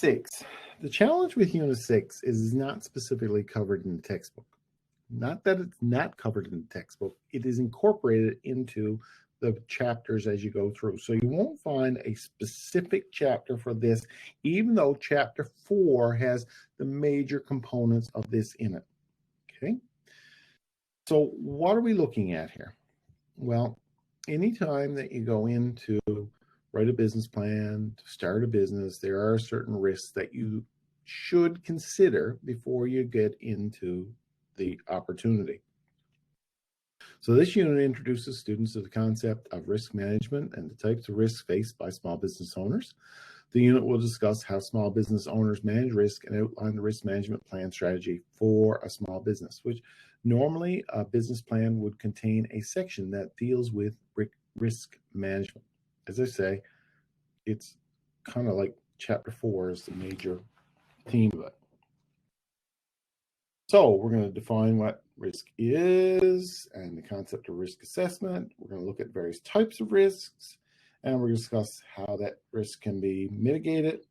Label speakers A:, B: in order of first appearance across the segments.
A: 6. The challenge with Unit 6 is not specifically covered in the textbook. Not that it's not covered in the textbook, it is incorporated into the chapters as you go through. So you won't find a specific chapter for this, even though chapter 4 has the major components of this in it. Okay. So what are we looking at here? Well, anytime that you go into write a business plan, to start a business, there are certain risks that you should consider before you get into the opportunity. So this unit introduces students to the concept of risk management and the types of risks faced by small business owners. The unit will discuss how small business owners manage risk and outline the risk management plan strategy for a small business, which normally a business plan would contain a section that deals with risk management. As I say, it's kind of like chapter 4 is the major theme of it. So we're going to define what risk is and the concept of risk assessment. We're going to look at various types of risks, and we're going to discuss how that risk can be mitigated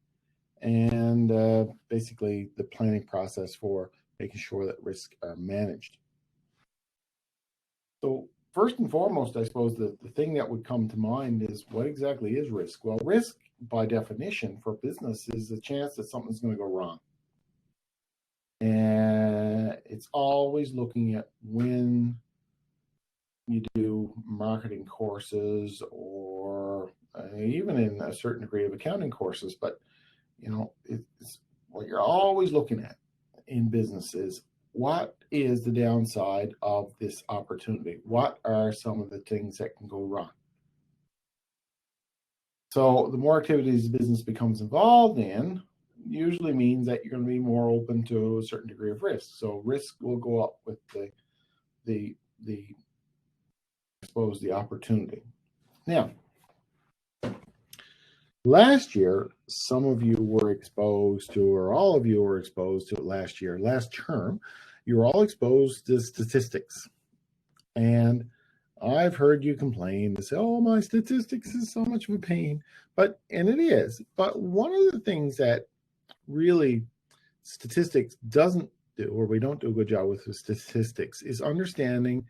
A: and basically the planning process for making sure that risks are managed. So first and foremost, I suppose the thing that would come to mind is what exactly is risk? Well, risk by definition for business is the chance that something's going to go wrong. And it's always looking at when you do marketing courses or even in a certain degree of accounting courses, but it's what you're always looking at in business is what is the downside of this opportunity? What are some of the things that can go wrong? So the more activities the business becomes involved in, usually means that you're going to be more open to a certain degree of risk. So risk will go up with the I suppose the opportunity. Now, last year, some of you were exposed to, or all of you were exposed to it last term, you were all exposed to statistics. And I've heard you complain and say, oh, my statistics is so much of a pain. And it is. But one of the things that really statistics doesn't do, or we don't do a good job with statistics, is understanding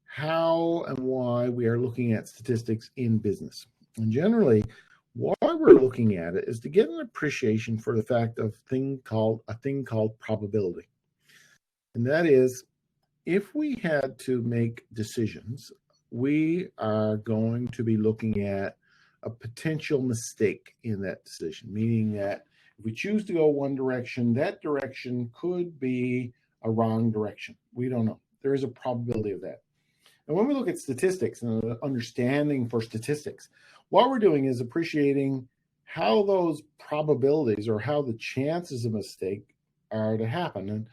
A: how and why we are looking at statistics in business. And generally, why we're looking at it is to get an appreciation for the fact of a thing called probability. And that is, if we had to make decisions, we are going to be looking at a potential mistake in that decision, meaning that if we choose to go one direction, that direction could be a wrong direction. We don't know. There is a probability of that. And when we look at statistics and understanding for statistics, what we're doing is appreciating how those probabilities or how the chances of mistake are to happen. And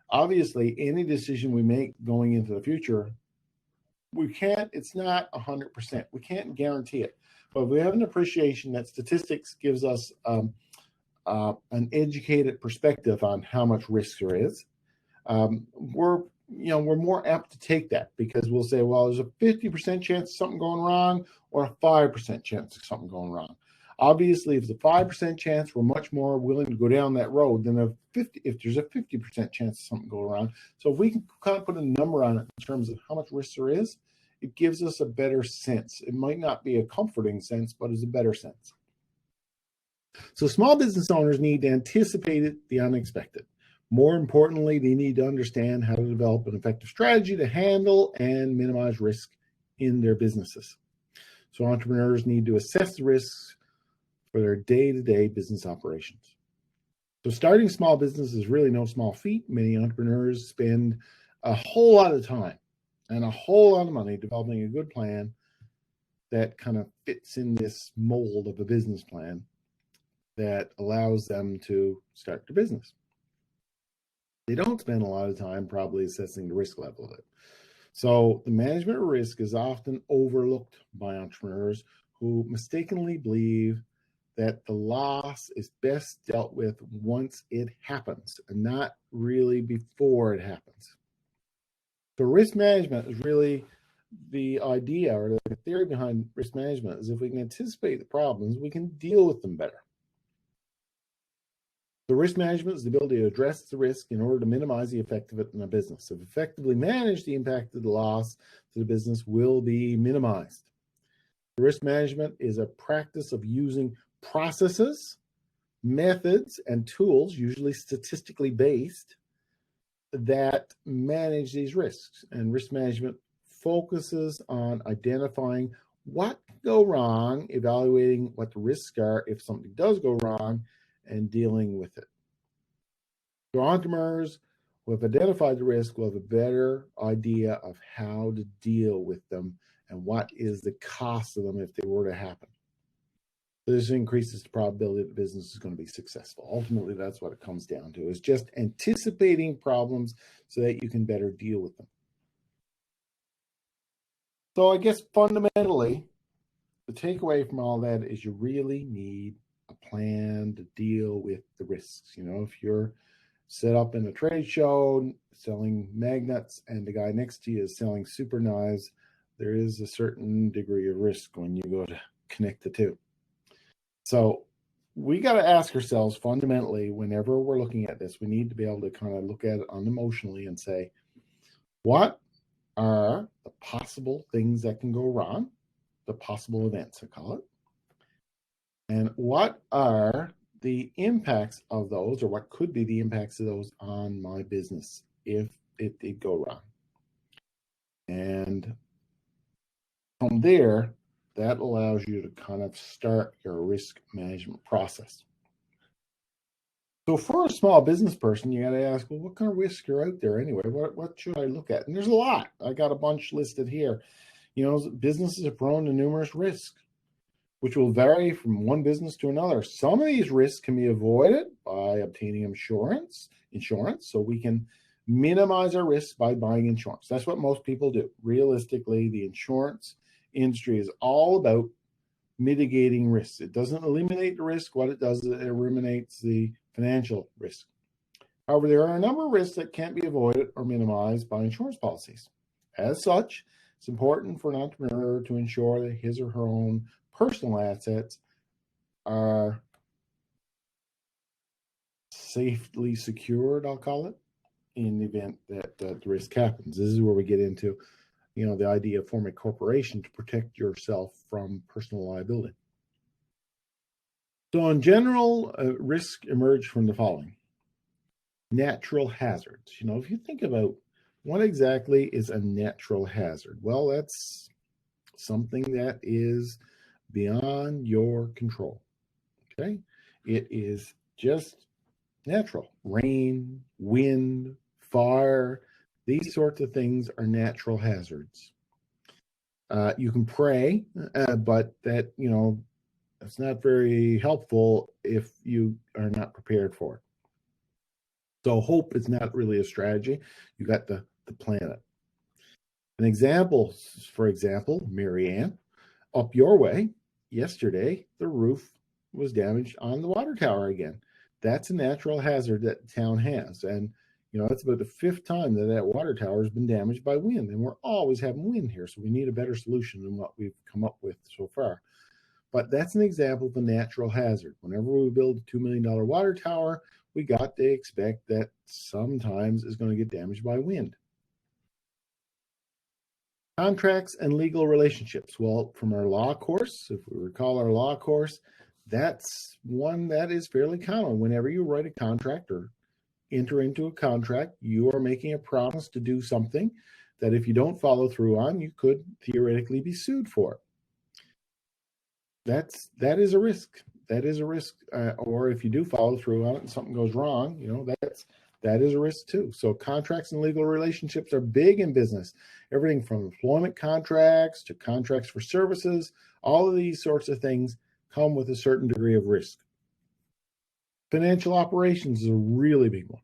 A: obviously, any decision we make going into the future, it's not 100%. We can't guarantee it. But we have an appreciation that statistics gives us an educated perspective on how much risk there is. We're more apt to take that because we'll say, well, there's a 50% chance of something going wrong or a 5% chance of something going wrong. Obviously, if it's a 5% chance, we're much more willing to go down that road than if there's a 50% chance of something going wrong. So if we can kind of put a number on it in terms of how much risk there is, it gives us a better sense. It might not be a comforting sense, but it's a better sense. So small business owners need to anticipate the unexpected. More importantly, they need to understand how to develop an effective strategy to handle and minimize risk in their businesses. So entrepreneurs need to assess the risks for their day-to-day business operations. So starting small business is really no small feat. Many entrepreneurs spend a whole lot of time and a whole lot of money developing a good plan that kind of fits in this mold of a business plan that allows them to start their business. They don't spend a lot of time probably assessing the risk level of it. So the management of risk is often overlooked by entrepreneurs who mistakenly believe that the loss is best dealt with once it happens and not really before it happens. So risk management is really the idea or the theory behind risk management is if we can anticipate the problems, we can deal with them better. The risk management is the ability to address the risk in order to minimize the effect of it in a business. If effectively managed, the impact of the loss to the business will be minimized. The risk management is a practice of using processes, methods, and tools, usually statistically based, that manage these risks. And risk management focuses on identifying what can go wrong, evaluating what the risks are if something does go wrong, and dealing with it. So entrepreneurs who have identified the risk will have a better idea of how to deal with them and what is the cost of them if they were to happen. This increases the probability that the business is going to be successful. Ultimately, that's what it comes down to, is just anticipating problems so that you can better deal with them. So I guess fundamentally, the takeaway from all that is you really need a plan to deal with the risks. You know, if you're set up in a trade show selling magnets and the guy next to you is selling super knives, there is a certain degree of risk when you go to connect the two. So we got to ask ourselves fundamentally, whenever we're looking at this, we need to be able to kind of look at it unemotionally and say, what are the possible things that can go wrong? The possible events, I call it. And what are the impacts of those, or what could be the impacts of those on my business if it did go wrong? And from there, that allows you to kind of start your risk management process. So for a small business person, you got to ask, well, what kind of risks are out there anyway? What should I look at? And there's a lot. I got a bunch listed here. You know, businesses are prone to numerous risks, which will vary from one business to another. Some of these risks can be avoided by obtaining insurance, so we can minimize our risks by buying insurance. That's what most people do. Realistically, the insurance industry is all about mitigating risks. It doesn't eliminate the risk. What it does is it eliminates the financial risk. However, there are a number of risks that can't be avoided or minimized by insurance policies. As such, it's important for an entrepreneur to ensure that his or her own personal assets are safely secured, I'll call it, in the event that the risk happens. This is where we get into, you know, the idea of forming a corporation to protect yourself from personal liability. So in general, risk emerge from the following. Natural hazards. You know, if you think about what exactly is a natural hazard, well, that's something that is beyond your control. Okay, it is just natural. Rain, wind, fire, these sorts of things are natural hazards. You can pray, but that, you know, it's not very helpful if you are not prepared for it. So hope is not really a strategy. You got the planet. An example, for example, Marianne, up your way, yesterday, the roof was damaged on the water tower again. That's a natural hazard that the town has. And, you know, it's about the fifth time that water tower has been damaged by wind. And we're always having wind here. So we need a better solution than what we've come up with so far. But that's an example of a natural hazard. Whenever we build a $2 million water tower, we got to expect that sometimes it's going to get damaged by wind. Contracts and legal relationships. Well, from our law course, if we recall our law course, that's one that is fairly common. Whenever you write a contract or enter into a contract, you are making a promise to do something that if you don't follow through on, you could theoretically be sued for. That is a risk. That is a risk. Or if you do follow through on it and something goes wrong, you know, that is a risk too. So contracts and legal relationships are big in business. Everything from employment contracts to contracts for services, all of these sorts of things come with a certain degree of risk. Financial operations is a really big one.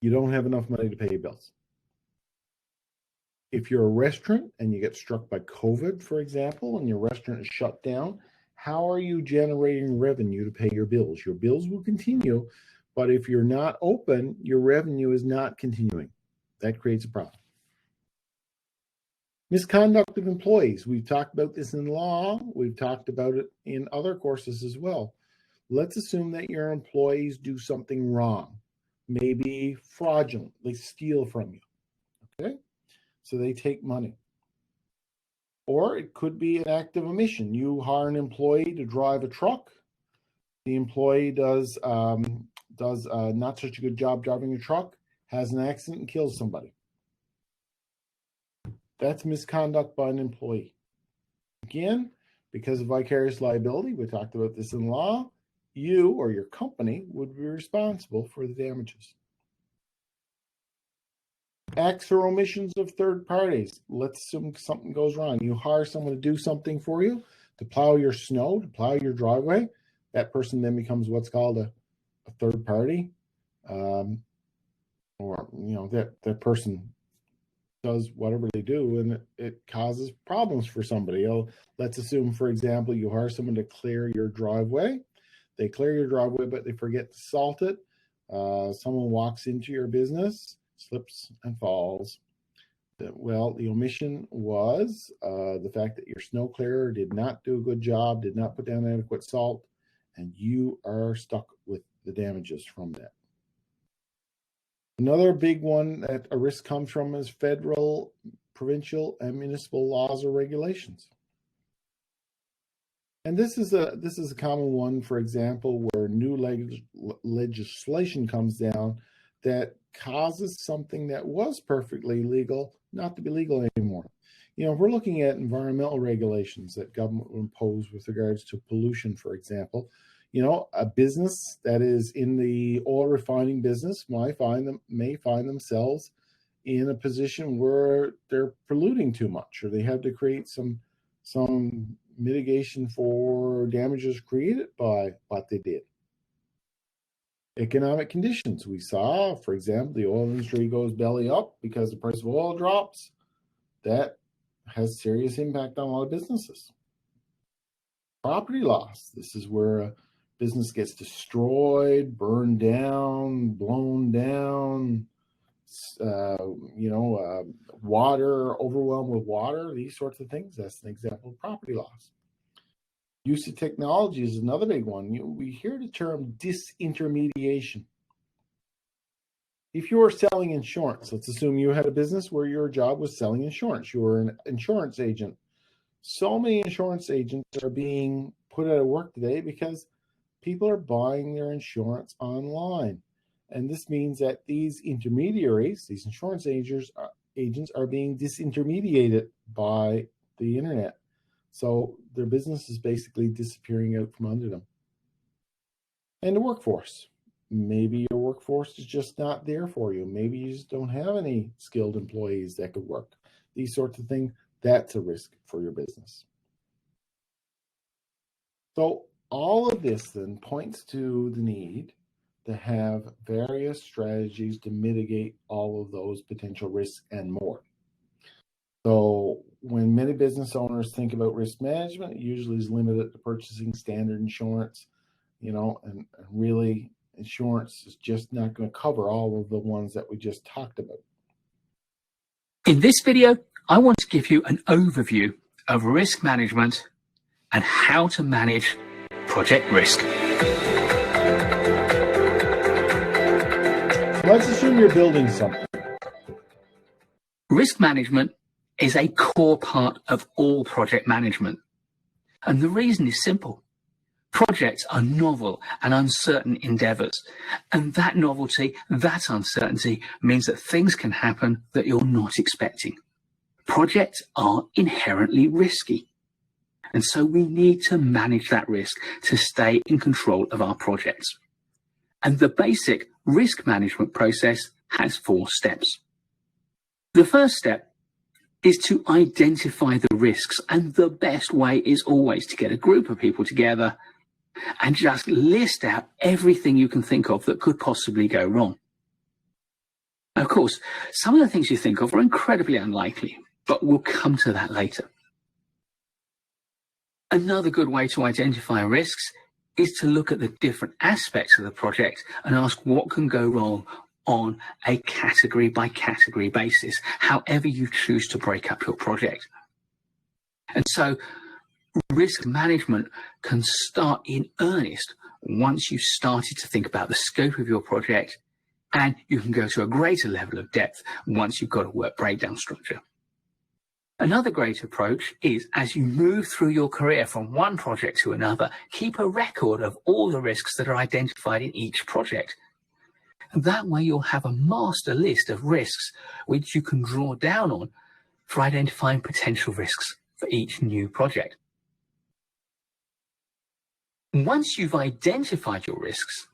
A: You don't have enough money to pay your bills. If you're a restaurant and you get struck by COVID, for example, and your restaurant is shut down, how are you generating revenue to pay your bills? Your bills will continue, but if you're not open, your revenue is not continuing. That creates a problem. Misconduct of employees. We've talked about this in law. We've talked about it in other courses as well. Let's assume that your employees do something wrong, maybe fraudulent, they steal from you, okay? So they take money. Or it could be an act of omission. You hire an employee to drive a truck. The employee does not such a good job driving a truck, has an accident and kills somebody. That's misconduct by an employee. Again, because of vicarious liability, we talked about this in law, you or your company would be responsible for the damages. Acts or omissions of third parties. Let's assume something goes wrong. You hire someone to do something for you, to plow your snow, to plow your driveway. That person then becomes what's called a third party. Or, that person does whatever they do and it causes problems for somebody. Let's assume, for example, you hire someone to clear your driveway. They clear your driveway, but they forget to salt it. Someone walks into your business, slips and falls. Well, the omission was the fact that your snow clearer did not do a good job, did not put down adequate salt, and you are stuck with the damages from that. Another big one that a risk comes from is federal, provincial, and municipal laws or regulations. And this is a common one, for example, where new legislation comes down that causes something that was perfectly legal not to be legal anymore. If we're looking at environmental regulations that government will impose with regards to pollution, for example, a business that is in the oil refining business may find themselves in a position where they're polluting too much, or they have to create some mitigation for damages created by what they did. Economic conditions. We saw, for example, the oil industry goes belly up because the price of oil drops. That has serious impact on a lot of businesses. Property loss. This is where a business gets destroyed, burned down, blown down, water, overwhelmed with water, these sorts of things. That's an example of property loss. Use of technology is another big one. We hear the term disintermediation. If you are selling insurance, let's assume you had a business where your job was selling insurance. You were an insurance agent. So many insurance agents are being put out of work today because people are buying their insurance online. And this means that these intermediaries, these insurance agents are being disintermediated by the internet. So their business is basically disappearing out from under them. And the workforce. Maybe your workforce is just not there for you. Maybe you just don't have any skilled employees that could work. These sorts of things, that's a risk for your business. So all of this then points to the need to have various strategies to mitigate all of those potential risks and more. So when many business owners think about risk management, it usually is limited to purchasing standard insurance, and really insurance is just not going to cover all of the ones that we just talked about.
B: In this video, I want to give you an overview of risk management and how to manage project risk.
A: Let's assume you're building something.
B: Risk management is a core part of all project management. And the reason is simple. Projects are novel and uncertain endeavors. And that novelty, that uncertainty means that things can happen that you're not expecting. Projects are inherently risky. And so we need to manage that risk to stay in control of our projects. And the basic risk management process has 4 steps. The first step is to identify the risks, and the best way is always to get a group of people together and just list out everything you can think of that could possibly go wrong. Of course, some of the things you think of are incredibly unlikely, but we'll come to that later. Another good way to identify risks is to look at the different aspects of the project and ask what can go wrong on a category by category basis, however you choose to break up your project. And so risk management can start in earnest once you've started to think about the scope of your project, and you can go to a greater level of depth once you've got a work breakdown structure. Another great approach is, as you move through your career from one project to another, keep a record of all the risks that are identified in each project. And that way you'll have a master list of risks which you can draw down on for identifying potential risks for each new project. Once you've identified your risks,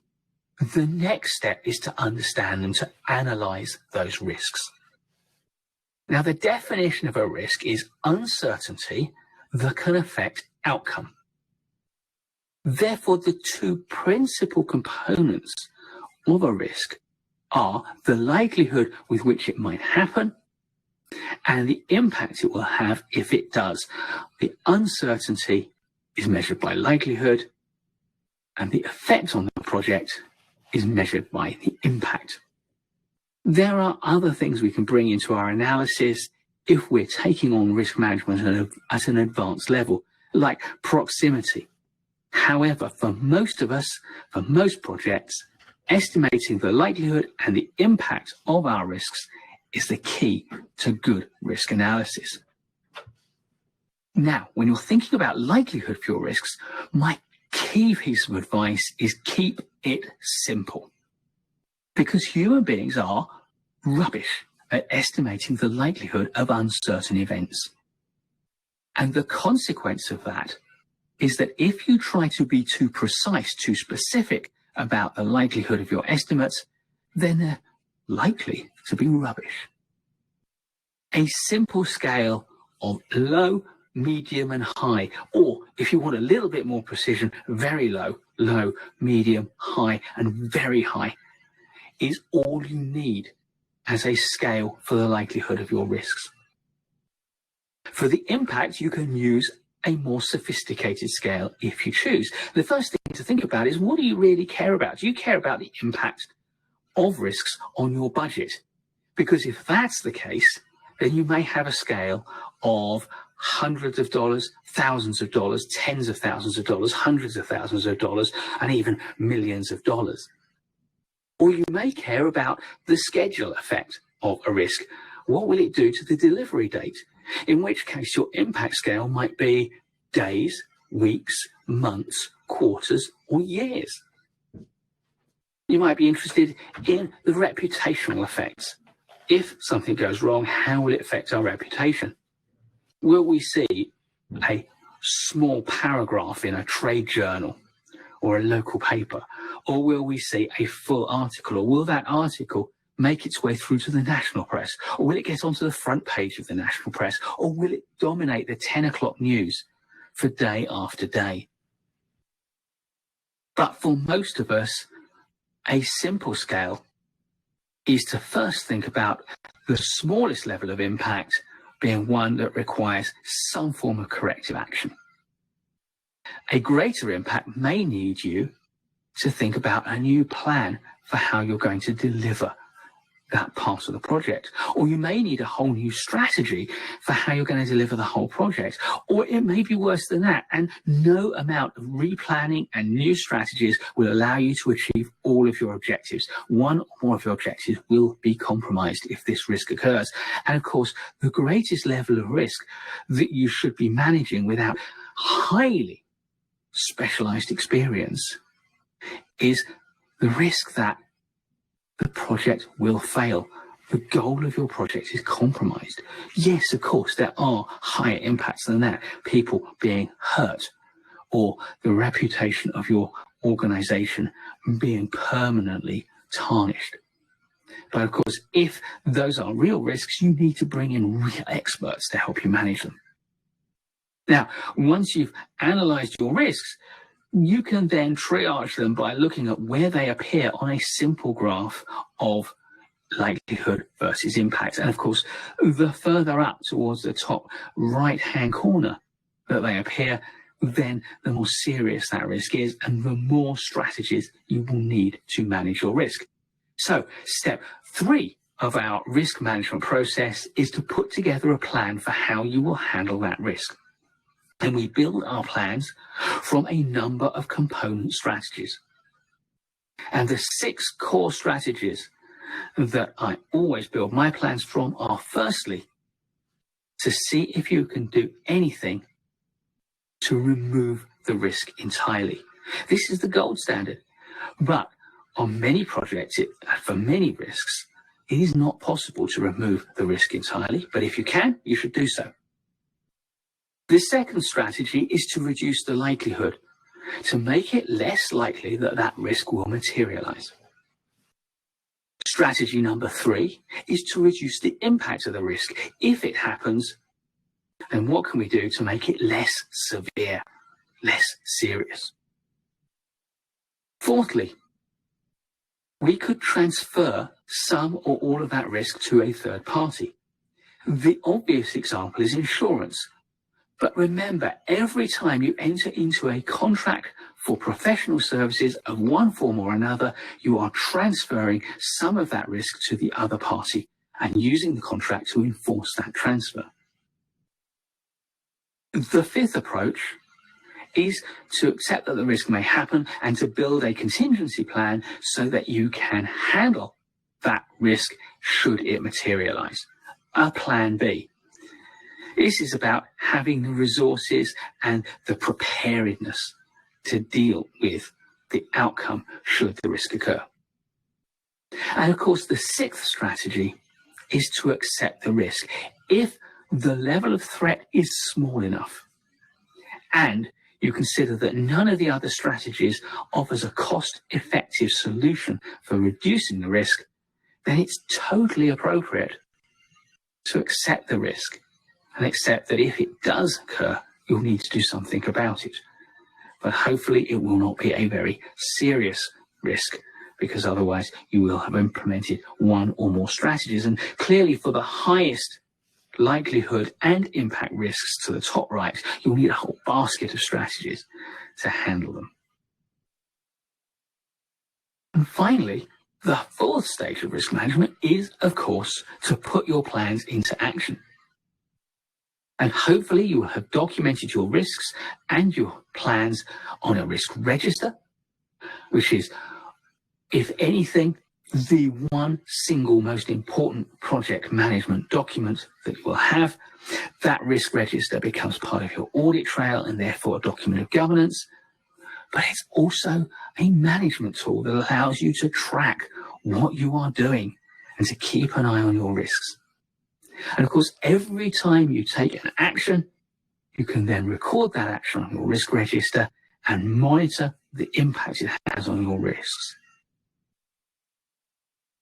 B: the next step is to understand them, to analyze those risks. Now, the definition of a risk is uncertainty that can affect outcome. Therefore, the two principal components of a risk are the likelihood with which it might happen and the impact it will have if it does. The uncertainty is measured by likelihood, and the effect on the project is measured by the impact. There are other things we can bring into our analysis if we're taking on risk management at an advanced level, like proximity. However, for most of us, for most projects, estimating the likelihood and the impact of our risks is the key to good risk analysis. Now, when you're thinking about likelihood for your risks, my key piece of advice is keep it simple. Because human beings are rubbish at estimating the likelihood of uncertain events. And the consequence of that is that if you try to be too precise, too specific about the likelihood of your estimates, then they're likely to be rubbish. A simple scale of low, medium, and high, or if you want a little bit more precision, very low, low, medium, high, and very high, is all you need as a scale for the likelihood of your risks. For the impact, you can use a more sophisticated scale if you choose. The first thing to think about is, what do you really care about? Do you care about the impact of risks on your budget? Because if that's the case, then you may have a scale of hundreds of dollars, thousands of dollars, tens of thousands of dollars, hundreds of thousands of dollars, and even millions of dollars. Or you may care about the schedule effect of a risk. What will it do to the delivery date? In which case your impact scale might be days, weeks, months, quarters, or years. You might be interested in the reputational effects. If something goes wrong, how will it affect our reputation? Will we see a small paragraph in a trade journal or a local paper? Or will we see a full article? Or will that article make its way through to the national press? Or will it get onto the front page of the national press? Or will it dominate the 10 o'clock news for day after day? But for most of us, a simple scale is to first think about the smallest level of impact being one that requires some form of corrective action. A greater impact may need you to think about a new plan for how you're going to deliver that part of the project. Or you may need a whole new strategy for how you're going to deliver the whole project. Or it may be worse than that, and no amount of replanning and new strategies will allow you to achieve all of your objectives. One or more of your objectives will be compromised if this risk occurs. And of course, the greatest level of risk that you should be managing without highly specialized experience is the risk that the project will fail. The goal of your project is compromised. Yes, of course, there are higher impacts than that. People being hurt, or the reputation of your organization being permanently tarnished. But of course, if those are real risks, you need to bring in real experts to help you manage them. Now, once you've analyzed your risks, you can then triage them by looking at where they appear on a simple graph of likelihood versus impact. And of course, the further up towards the top right-hand corner that they appear, then the more serious that risk is and the more strategies you will need to manage your risk. So step 3 of our risk management process is to put together a plan for how you will handle that risk. And we build our plans from a number of component strategies. And the 6 core strategies that I always build my plans from are, firstly, to see if you can do anything to remove the risk entirely. This is the gold standard. But on many projects, for many risks, it is not possible to remove the risk entirely. But if you can, you should do so. The second strategy is to reduce the likelihood, to make it less likely that that risk will materialize. Strategy number 3 is to reduce the impact of the risk. If it happens, then what can we do to make it less severe, less serious? Fourthly, we could transfer some or all of that risk to a third party. The obvious example is insurance. But remember, every time you enter into a contract for professional services of one form or another, you are transferring some of that risk to the other party and using the contract to enforce that transfer. The fifth approach is to accept that the risk may happen and to build a contingency plan so that you can handle that risk should it materialize. A plan B. This is about having the resources and the preparedness to deal with the outcome should the risk occur. And of course, the 6th strategy is to accept the risk. If the level of threat is small enough and you consider that none of the other strategies offers a cost-effective solution for reducing the risk, then it's totally appropriate to accept the risk and accept that if it does occur, you'll need to do something about it. But hopefully it will not be a very serious risk, because otherwise you will have implemented one or more strategies. And clearly for the highest likelihood and impact risks to the top right, you'll need a whole basket of strategies to handle them. And finally, the 4th stage of risk management is, of course, to put your plans into action. And hopefully you will have documented your risks and your plans on a risk register, which is, if anything, the one single most important project management document that you will have. That risk register becomes part of your audit trail and therefore a document of governance. But it's also a management tool that allows you to track what you are doing and to keep an eye on your risks. And of course, every time you take an action, you can then record that action on your risk register and monitor the impact it has on your risks.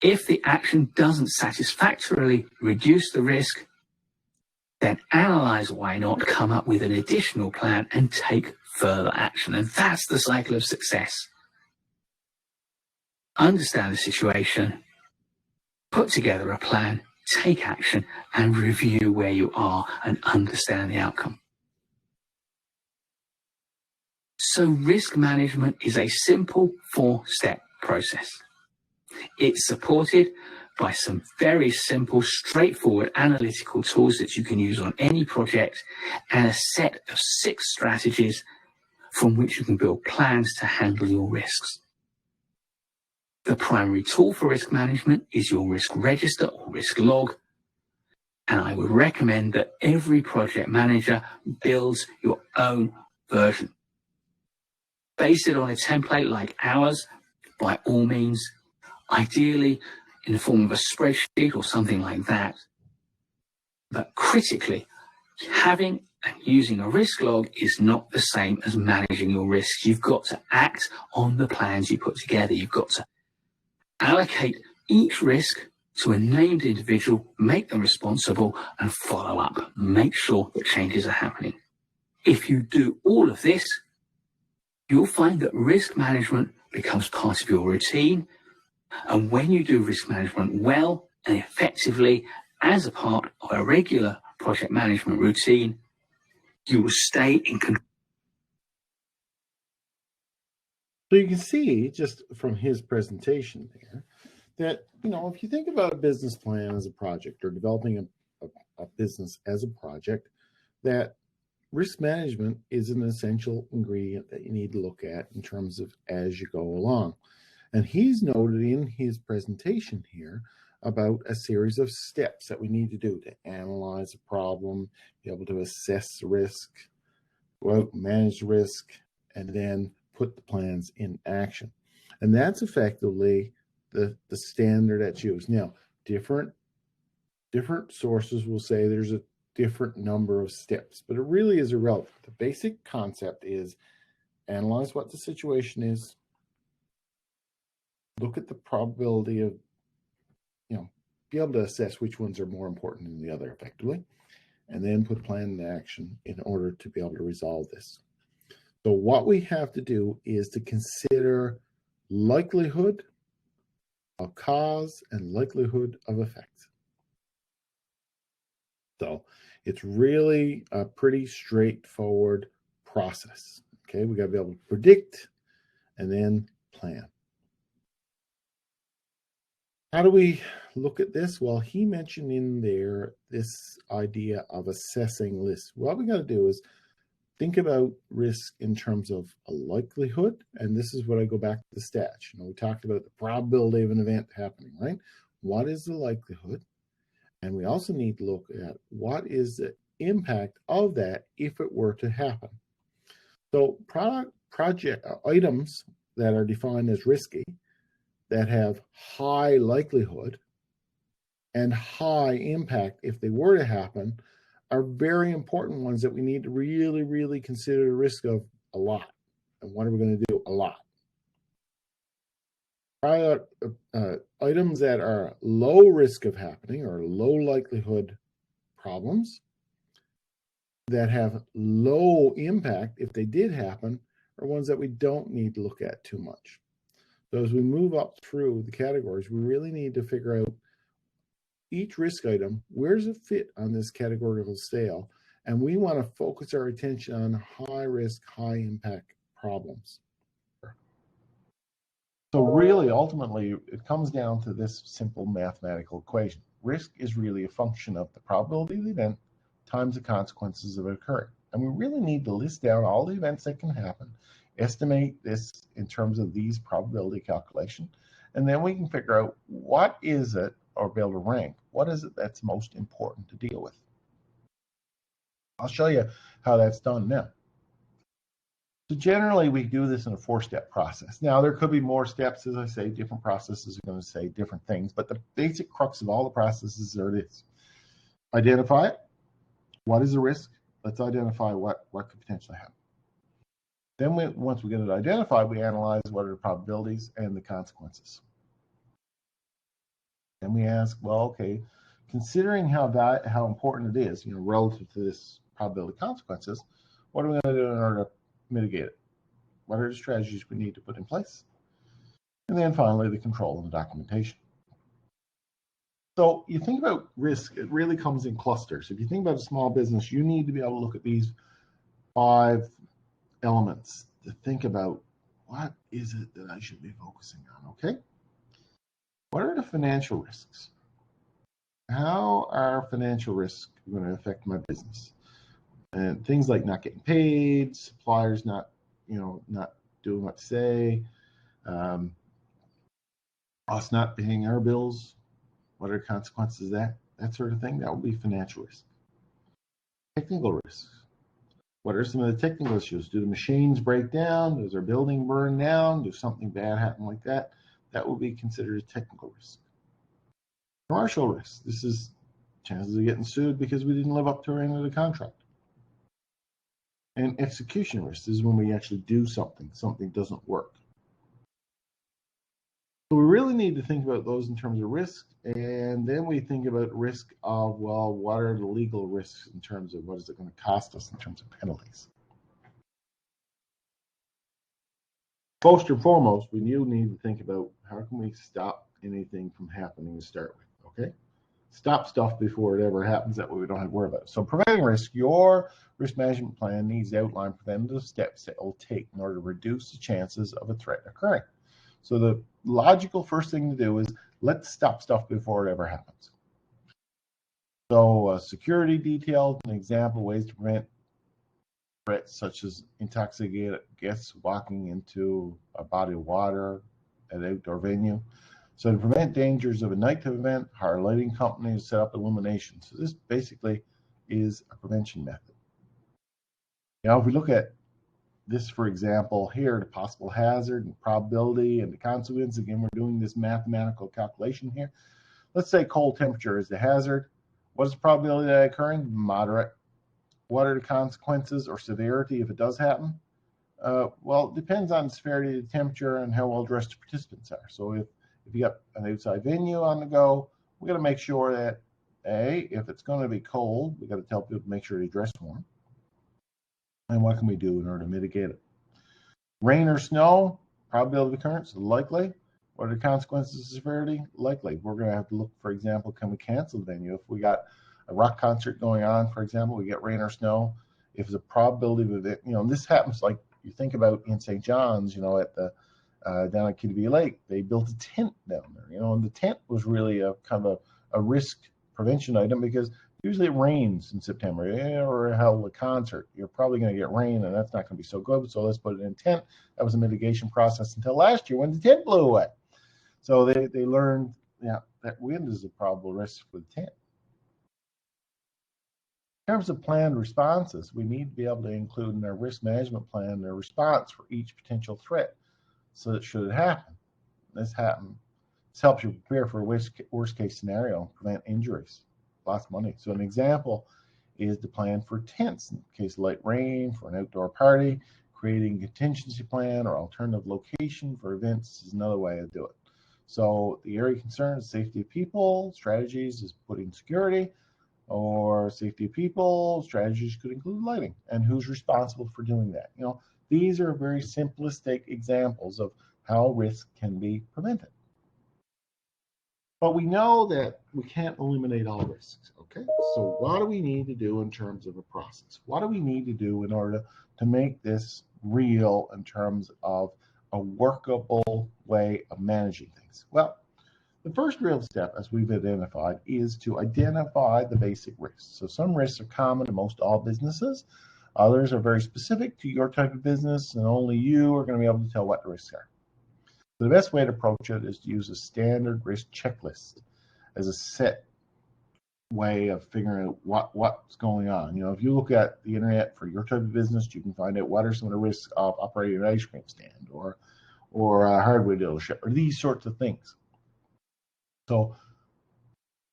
B: If the action doesn't satisfactorily reduce the risk, then analyze why not, come up with an additional plan and take further action. And that's the cycle of success. Understand the situation, put together a plan, take action, and review where you are and understand the outcome. So risk management is a simple 4-step process. It's supported by some very simple, straightforward analytical tools that you can use on any project and a set of 6 strategies from which you can build plans to handle your risks. The primary tool for risk management is your risk register or risk log, and I would recommend that every project manager builds your own version. Base it on a template like ours, by all means, ideally in the form of a spreadsheet or something like that. But critically, having and using a risk log is not the same as managing your risks. You've got to act on the plans you put together. You've got to allocate each risk to a named individual, make them responsible, and follow up. Make sure that changes are happening. If you do all of this, you'll find that risk management becomes part of your routine. And when you do risk management well and effectively as a part of a regular project management routine, you will stay in control.
A: So you can see just from his presentation there that, if you think about a business plan as a project or developing a business as a project, that risk management is an essential ingredient that you need to look at in terms of as you go along. And he's noted in his presentation here about a series of steps that we need to do to analyze a problem, be able to assess the risk, manage the risk, and then put the plans in action. And that's effectively the standard that's used. Now, different sources will say there's a different number of steps, but it really is irrelevant. The basic concept is analyze what the situation is, look at the probability of, be able to assess which ones are more important than the other effectively, and then put a plan in action in order to be able to resolve this. So what we have to do is to consider likelihood of cause and likelihood of effect. So it's really a pretty straightforward process. Okay, we got to be able to predict and then plan. How do we look at this? Well, he mentioned in there this idea of assessing lists. What we got to do is think about risk in terms of a likelihood, and this is what I go back to the stats. We talked about the probability of an event happening, right? What is the likelihood? And we also need to look at what is the impact of that if it were to happen. So project items that are defined as risky, that have high likelihood and high impact if they were to happen, are very important ones that we need to really, really consider the risk of a lot. And what are we going to do? A lot. Items that are low risk of happening or low likelihood problems that have low impact if they did happen are ones that we don't need to look at too much. So as we move up through the categories, we really need to figure out each risk item, where does it fit on this categorical scale? And we want to focus our attention on high risk, high impact problems. So really, ultimately, it comes down to this simple mathematical equation. Risk is really a function of the probability of the event times the consequences of it occurring. And we really need to list down all the events that can happen, estimate this in terms of these probability calculation, and then we can figure out what is it, or be able to rank, what is it that's most important to deal with. I'll show you how that's done now. So generally, we do this in a 4-step process. Now, there could be more steps, as I say, different processes are going to say different things, but the basic crux of all the processes are this. Identify it. What is the risk? Let's identify what could potentially happen. Then once we get it identified, we analyze what are the probabilities and the consequences. And we ask, well, okay, considering how important it is, relative to this probability consequences, what are we going to do in order to mitigate it? What are the strategies we need to put in place? And then finally, the control and the documentation. So you think about risk, it really comes in clusters. If you think about a small business, you need to be able to look at these 5 elements to think about what is it that I should be focusing on, okay? What are the financial risks? How are financial risks going to affect my business? And things like not getting paid, suppliers not doing what to say, us not paying our bills. What are the consequences of that? That sort of thing. That would be financial risk. Technical risks. What are some of the technical issues? Do the machines break down? Does our building burn down? Does something bad happen like that? That will be considered a technical risk. Commercial risk. This is chances of getting sued because we didn't live up to our end of the contract. And execution risk. This is when we actually do something doesn't work. So we really need to think about those in terms of risk, and then we think about risk of, well, what are the legal risks in terms of what is it going to cost us in terms of penalties. First and foremost, we need to think about how can we stop anything from happening to start with, okay? Stop stuff before it ever happens, that way we don't have to worry about it. So preventing risk, your risk management plan needs to outline preventative steps that it will take in order to reduce the chances of a threat occurring. So the logical first thing to do is let's stop stuff before it ever happens. So security details, an example, ways to prevent threats such as intoxicated guests walking into a body of water at an outdoor venue. So to prevent dangers of a nighttime event, hire lighting companies, set up illumination. So this basically is a prevention method. Now, if we look at this, for example, here, the possible hazard and probability and the consequence, again, we're doing this mathematical calculation here. Let's say cold temperature is the hazard. What is the probability of that occurring? Moderate. What are the consequences or severity if it does happen? Well, it depends on the severity of the temperature and how well dressed the participants are. So if you got an outside venue on the go, we got to make sure that, if it's going to be cold, we got to tell people to make sure they dress warm. And what can we do in order to mitigate it? Rain or snow, probability of occurrence, likely. What are the consequences of severity? Likely. We're going to have to look, for example, can we cancel the venue? If we got a rock concert going on, for example, we get rain or snow. If the probability of it, this happens, like you think about in St. John's, at the down at Kitty Lake, they built a tent down there, and the tent was really a kind of a risk prevention item because usually it rains in September, or held a concert. You're probably going to get rain, and that's not going to be so good. So let's put it in a tent. That was a mitigation process until last year when the tent blew away. So they learned that wind is a probable risk for the tent. In terms of planned responses, we need to be able to include in our risk management plan their response for each potential threat. So that should it happen, this helps you prepare for a worst case scenario, prevent injuries, lost money. So an example is to plan for tents in case of light rain for an outdoor party. Creating a contingency plan or alternative location for events is another way to do it. So the area concern is safety of people. Strategies is putting security, or safety of people. Strategies could include lighting, and who's responsible for doing that. These are very simplistic examples of how risk can be prevented. But we know that we can't eliminate all risks, okay? So what do we need to do in terms of a process? What do we need to do in order to make this real in terms of a workable way of managing things? Well, the first real step, as we've identified, is to identify the basic risks. So some risks are common to most all businesses. Others are very specific to your type of business, and only you are going to be able to tell what the risks are. So the best way to approach it is to use a standard risk checklist as a set way of figuring out what's going on. If you look at the internet for your type of business, you can find out what are some of the risks of operating an ice cream stand or a hardware dealership, or these sorts of things. So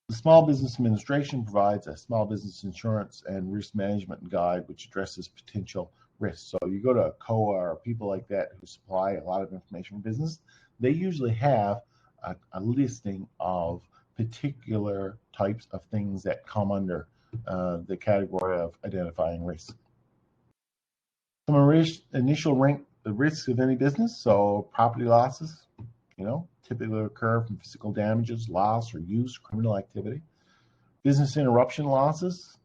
A: the Small Business Administration provides a small business insurance and risk management guide which addresses potential risks. So you go to a COA or people like that who supply a lot of information for business, they usually have a listing of particular types of things that come under the category of identifying risk. Some initial rank the risks of any business. So property losses, typically occur from physical damages, loss, or use, criminal activity. Business interruption losses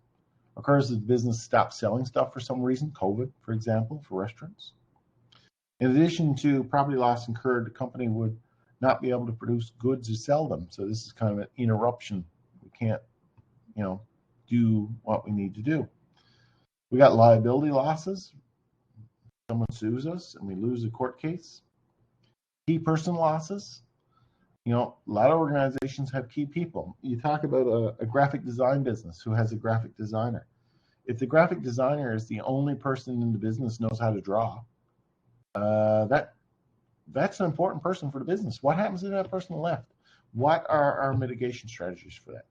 A: occurs as the business stops selling stuff for some reason, COVID, for example, for restaurants. In addition to property loss incurred, the company would not be able to produce goods or sell them. So this is kind of an interruption. We can't, do what we need to do. We got liability losses. Someone sues us and we lose a court case. Key person losses. A lot of organizations have key people. You talk about a graphic design business who has a graphic designer. If the graphic designer is the only person in the business knows how to draw, that's an important person for the business. What happens if that person left? What are our mitigation strategies for that?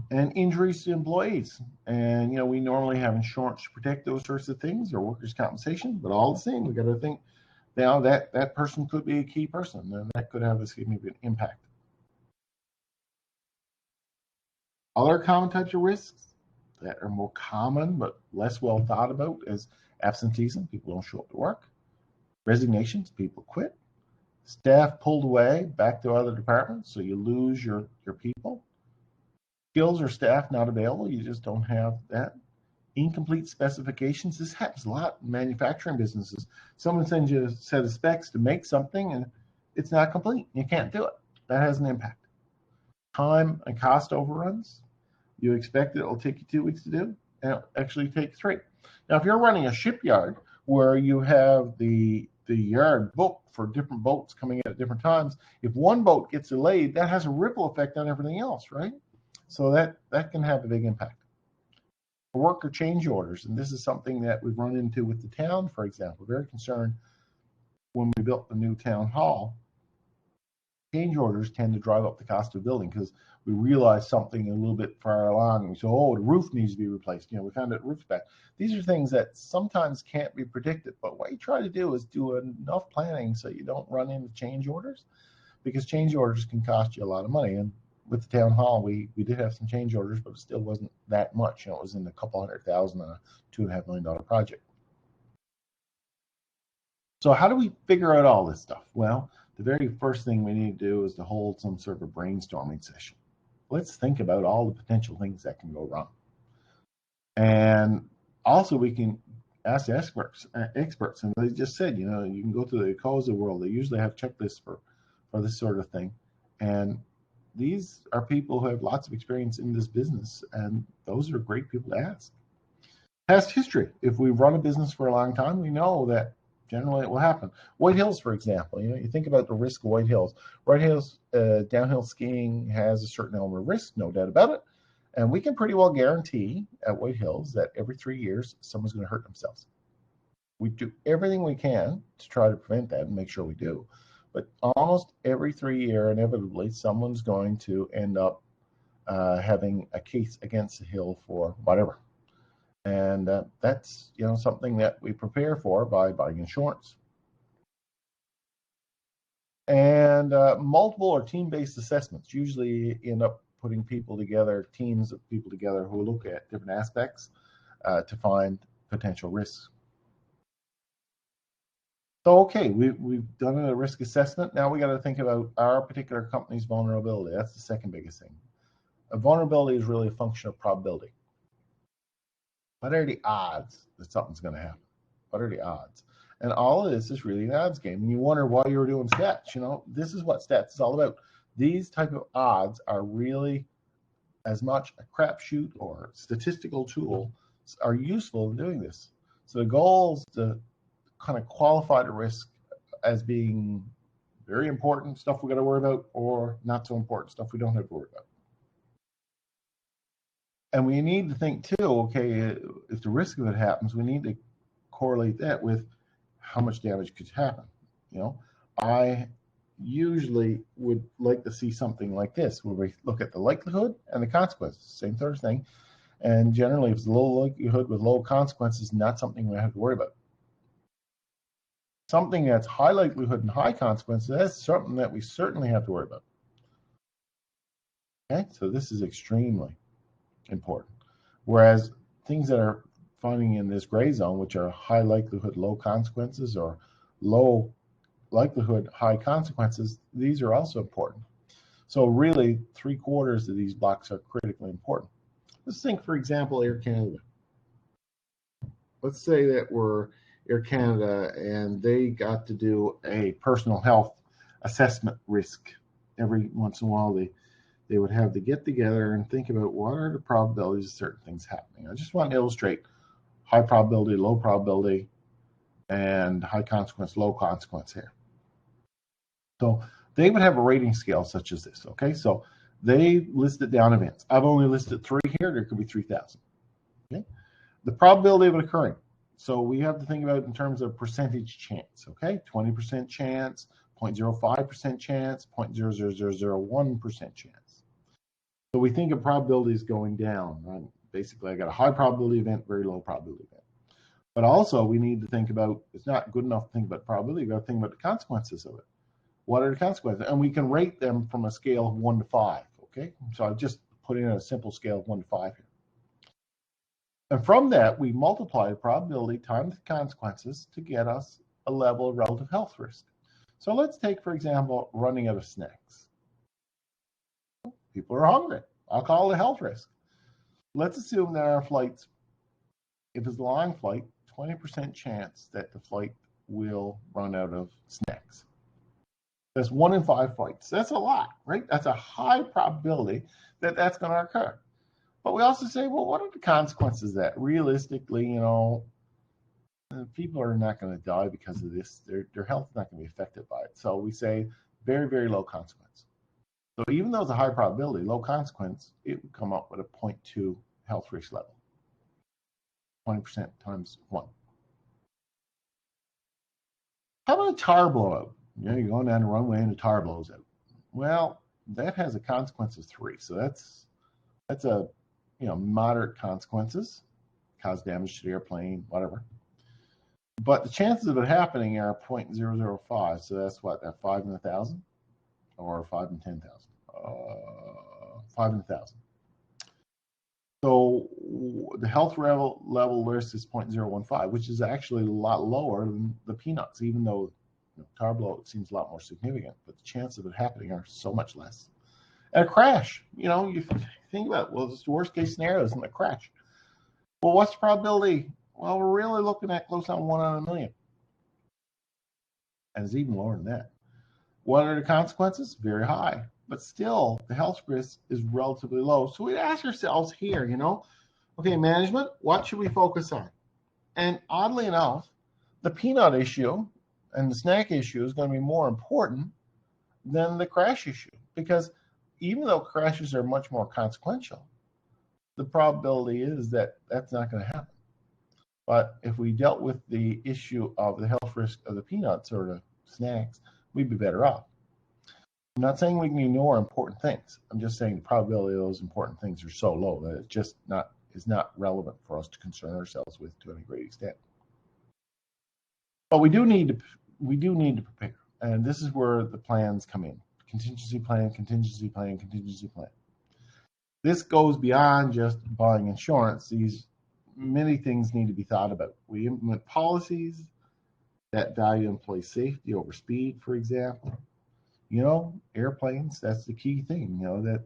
A: And injuries to employees. And, we normally have insurance to protect those sorts of things, or workers' compensation, but all the same, we got to think now that person could be a key person, and that could have a significant impact. Other common types of risks that are more common but less well thought about is absenteeism, people don't show up to work. Resignations, people quit. Staff pulled away back to other departments, so you lose your people. Skills or staff not available, you just don't have that. Incomplete specifications, this happens a lot in manufacturing businesses. Someone sends you a set of specs to make something and it's not complete. You can't do it. That has an impact. Time and cost overruns. You expect it will take you 2 weeks to do, and actually take 3. Now, if you're running a shipyard where you have the yard booked for different boats coming in at different times, if one boat gets delayed, that has a ripple effect on everything else, right? So that can have a big impact. Worker change orders, and this is something that we've run into with the town, for example. Very concerned when we built the new town hall. Change orders tend to drive up the cost of building because we realize something a little bit far along, and we say, oh, the roof needs to be replaced. We found that roof's bad. These are things that sometimes can't be predicted, but what you try to do is do enough planning so you don't run into change orders, because change orders can cost you a lot of money. And with the town hall, we did have some change orders, but it still wasn't that much. It was in a couple $100,000 on a $2.5 million project. So how do we figure out all this stuff? Well, the very first thing we need to do is to hold some sort of a brainstorming session. Let's think about all the potential things that can go wrong. And also we can ask experts, and they just said, you can go to the COSA world. They usually have checklists for this sort of thing. And these are people who have lots of experience in this business, and those are great people to ask. Past history. If we've run a business for a long time, we know that generally it will happen. White Hills, for example, you think about the risk of White Hills. White Hills downhill skiing has a certain element of risk, no doubt about it. And we can pretty well guarantee at White Hills that every 3 years, someone's going to hurt themselves. We do everything we can to try to prevent that and make sure we do. But almost every 3 years, inevitably, someone's going to end up having a case against the hill for whatever. And that's something that we prepare for by buying insurance. And multiple or team-based assessments usually end up putting people together, teams of people together who look at different aspects to find potential risks. So, okay, we've done a risk assessment. Now we got to think about our particular company's vulnerability. That's the second biggest thing. A vulnerability is really a function of probability. What are the odds that something's going to happen? What are the odds? And all of this is really an odds game. And you wonder why you were doing stats. This is what stats is all about. These type of odds are really as much a crapshoot or statistical tool are useful in doing this. So the goal is to kind of qualify the risk as being very important stuff we got to worry about, or not so important stuff we don't have to worry about. And we need to think too, okay, if the risk of it happens, we need to correlate that with how much damage could happen. I usually would like to see something like this, where we look at the likelihood and the consequences, same sort of thing. And generally, if it's low likelihood with low consequences, not something we have to worry about. Something that's high likelihood and high consequences, that's something that we certainly have to worry about. Okay, so this is extremely important. Whereas things that are falling in this gray zone, which are high likelihood, low consequences, or low likelihood, high consequences, these are also important. So really, 3/4 of these blocks are critically important. Let's think, for example, Air Canada. Let's say that we're Air Canada and they got to do a personal health assessment risk. Every once in a while, they would have to get together and think about what are the probabilities of certain things happening. I just want to illustrate high probability, low probability, and high consequence, low consequence here. So they would have a rating scale such as this, okay? So they listed down events. I've only listed 3 here. There could be 3,000, okay? The probability of it occurring. So we have to think about in terms of percentage chance, okay? 20% chance, 0.05% chance, 0.00001% chance. So we think of probabilities going down, right? Basically, I got a high probability event, very low probability event. But also we need to think about, it's not good enough to think about probability, you got to think about the consequences of it. What are the consequences? And we can rate them from a scale of 1 to 5, okay? So I've just put in a simple scale of 1 to 5 here. And from that, we multiply the probability times the consequences to get us a level of relative health risk. So let's take, for example, running out of snacks. People are hungry. I'll call it a health risk. Let's assume that our flights, if it's a long flight, 20% chance that the flight will run out of snacks. That's 1 in 5 flights. That's a lot, right? That's a high probability that that's going to occur. But we also say, well, what are the consequences of that? Realistically, people are not going to die because of this. Their health is not going to be affected by it. So we say very, very low consequence. So even though it's a high probability, low consequence, it would come up with a 0.2 health risk level. 20% times 1. How about a tire blowout? You're going down the runway and the tire blows out. Well, that has a consequence of 3. So that's a moderate consequences, cause damage to the airplane, whatever. But the chances of it happening are 0.005. So that's what, that 5 in 1,000 or 5 in 10,000? 5 in 1,000. So the health level risk is 0.015, which is actually a lot lower than the peanuts, even though tire blowout seems a lot more significant, but the chance of it happening are so much less. And a crash, you think about it, well, it's the worst case scenario isn't a crash. Well, what's the probability? Well, we're really looking at close on 1 out of a million. And it's even lower than that. What are the consequences? Very high. But still, the health risk is relatively low. So we ask ourselves here, okay, management, what should we focus on? And oddly enough, the peanut issue and the snack issue is going to be more important than the crash issue. Because even though crashes are much more consequential, the probability is that that's not going to happen. But if we dealt with the issue of the health risk of the peanuts or the snacks, we'd be better off. I'm not saying we can ignore important things. I'm just saying the probability of those important things are so low that it just is not relevant for us to concern ourselves with to any great extent. But we do need to prepare, and this is where the plans come in: contingency plan, contingency plan, contingency plan. This goes beyond just buying insurance. Many things need to be thought about. We implement policies that value employee safety over speed, for example. Airplanes, that's the key thing, that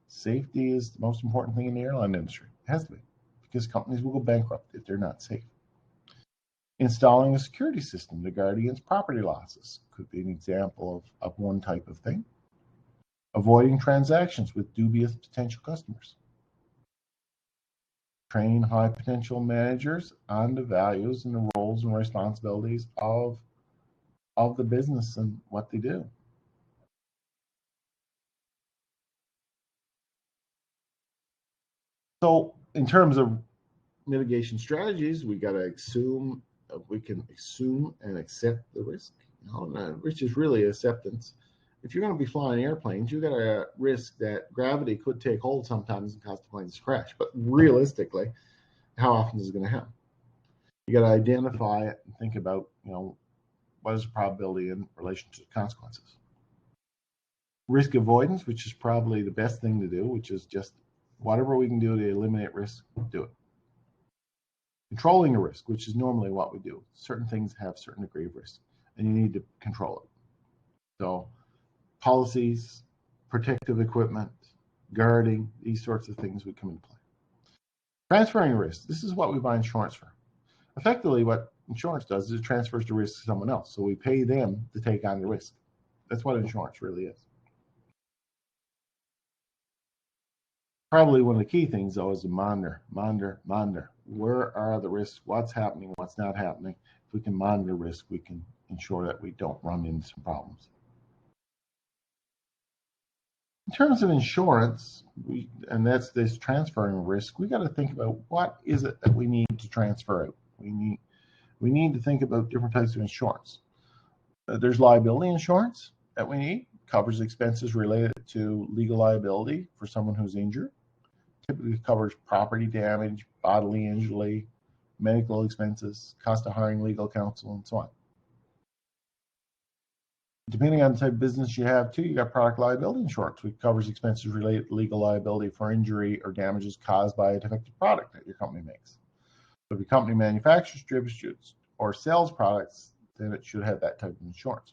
A: safety is the most important thing in the airline industry. It has to be, because companies will go bankrupt if they're not safe. Installing a security system to guard against property losses could be an example of one type of thing. Avoiding transactions with dubious potential customers. Train high potential managers on the values and the roles and responsibilities of the business and what they do. So in terms of mitigation strategies, we got to assume, we can assume and accept the risk, which is really acceptance. If you're going to be flying airplanes, you've got to risk that gravity could take hold sometimes and cause the planes to crash. But realistically, how often is it going to happen? You got to identify it and think about, what is the probability in relation to the consequences. Risk avoidance, which is probably the best thing to do, which is just whatever we can do to eliminate risk, do it. Controlling the risk, which is normally what we do. Certain things have a certain degree of risk, and you need to control it. So policies, protective equipment, guarding, these sorts of things would come into play. Transferring risk. This is what we buy insurance for. Effectively, what insurance does is it transfers the risk to someone else. So we pay them to take on the risk. That's what insurance really is. Probably one of the key things, though, is to monitor. Where are the risks? What's happening? What's not happening? If we can monitor risk, we can ensure that we don't run into some problems. In terms of insurance, and that's this transferring risk, we got to think about what is it that we need to transfer out. We need to think about different types of insurance. There's liability insurance that we need, covers expenses related to legal liability for someone who's injured. Typically covers property damage, bodily injury, medical expenses, cost of hiring legal counsel, and so on. Depending on the type of business you have, too, you got product liability insurance, which covers expenses related to legal liability for injury or damages caused by a defective product that your company makes. So if your company manufactures, distributes, or sells products, then it should have that type of insurance.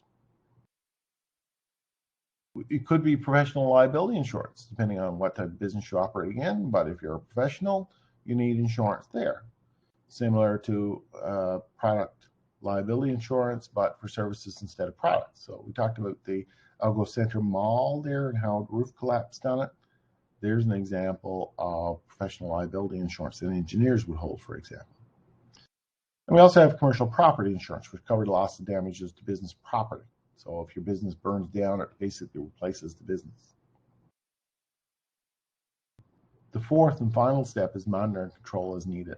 A: It could be professional liability insurance, depending on what type of business you're operating in. But if you're a professional, you need insurance there, similar to product liability insurance, but for services instead of products. So we talked about the Algo Center Mall there and how the roof collapsed on it. there's an example of professional liability insurance that engineers would hold, for example. And we also have commercial property insurance, which covers loss and damages to business property. So if your business burns down, it basically replaces the business. The fourth and final step is monitor and control as needed.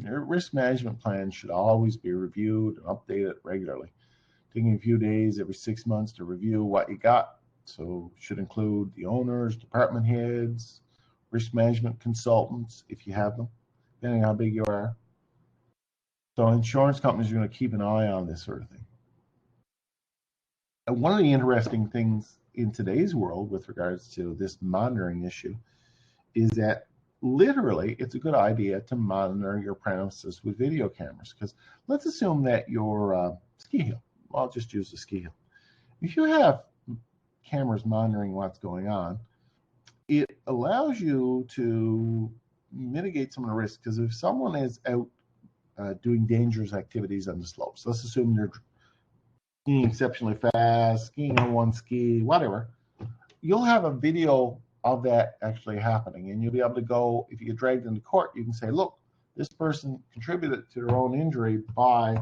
A: Your risk management plan should always be reviewed and updated regularly, taking a few days every 6 months to review what you got. So it should include the owners, department heads, risk management consultants, if you have them, depending on how big you are. So insurance companies are going to keep an eye on this sort of thing. And one of the interesting things in today's world with regards to this monitoring issue is that literally it's a good idea to monitor your premises with video cameras, because let's assume that your ski hill, well, I'll just use the ski hill. If you have cameras monitoring what's going on, it allows you to mitigate some of the risk, because if someone is out doing dangerous activities on the slopes, let's assume they're skiing exceptionally fast, skiing on one ski, whatever, you'll have a video of that actually happening, and you'll be able to go, if you get dragged into court, you can say, look, this person contributed to their own injury by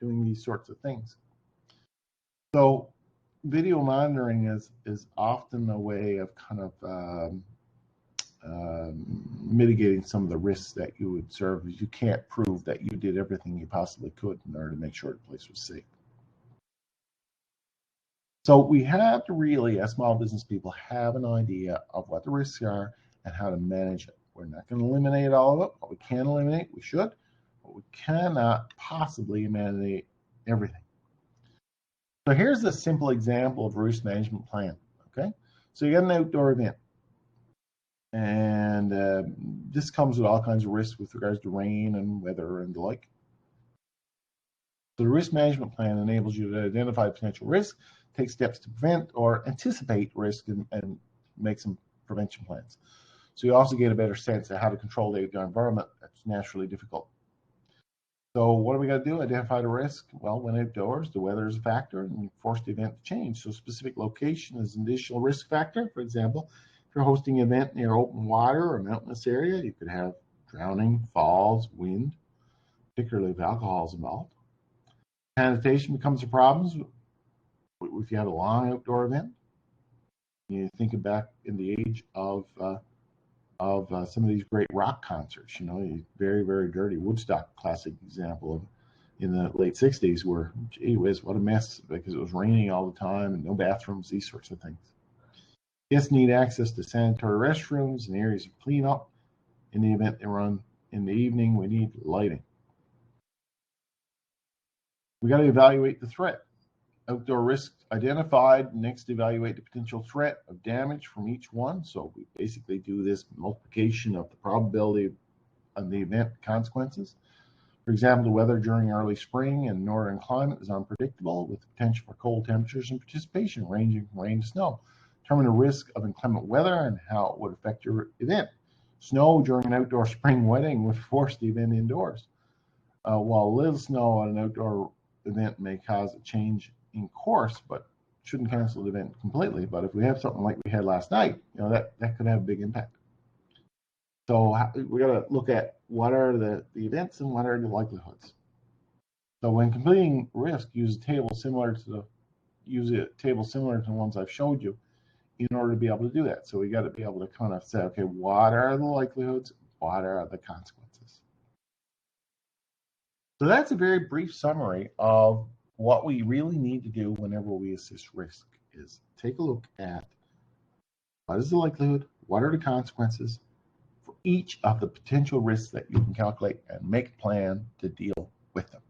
A: doing these sorts of things. So video monitoring is often a way of kind of mitigating some of the risks that you would serve, because you can't prove that you did everything you possibly could in order to make sure the place was safe. So we have to really, as small business people, have an idea of what the risks are and how to manage it. We're not going to eliminate all of it. What we can eliminate, we should, but we cannot possibly eliminate everything. So here's a simple example of a risk management plan, okay? So you got an outdoor event, and this comes with all kinds of risks with regards to rain and weather and the like. So the risk management plan enables you to identify potential risks, take steps to prevent or anticipate risk, and make some prevention plans. So you also get a better sense of how to control the environment that's naturally difficult. So what do we got to do? Identify the risk. Well, when outdoors, the weather is a factor and force the event to change. So specific location is an additional risk factor. For example, if you're hosting an event near open water or a mountainous area, you could have drowning, falls, wind, particularly if alcohol is involved. Sanitation becomes a problem if you have a long outdoor event. You think back in the age of some of these great rock concerts, very, very dirty. Woodstock, classic example of in the late 60s, where, gee whiz, what a mess, because it was raining all the time and no bathrooms, these sorts of things. Guests need access to sanitary restrooms and areas of cleanup. In the event they run in the evening, we need lighting. We got to evaluate the threat. Outdoor risks identified. Next, evaluate the potential threat of damage from each one. So we basically do this multiplication of the probability of the event consequences. For example, the weather during early spring and northern climate is unpredictable, with the potential for cold temperatures and precipitation ranging from rain to snow. Determine the risk of inclement weather and how it would affect your event. Snow during an outdoor spring wedding would force the event indoors, while a little snow at an outdoor event may cause a change in course, but shouldn't cancel the event completely. But if we have something like we had last night, that could have a big impact. So we got to look at what are the events and what are the likelihoods. So when completing risk, use a table similar to the ones I've showed you in order to be able to do that. So we got to be able to kind of say, okay, what are the likelihoods? What are the consequences? So that's a very brief summary of what we really need to do whenever we assess risk, is take a look at what is the likelihood, what are the consequences for each of the potential risks that you can calculate, and make a plan to deal with them.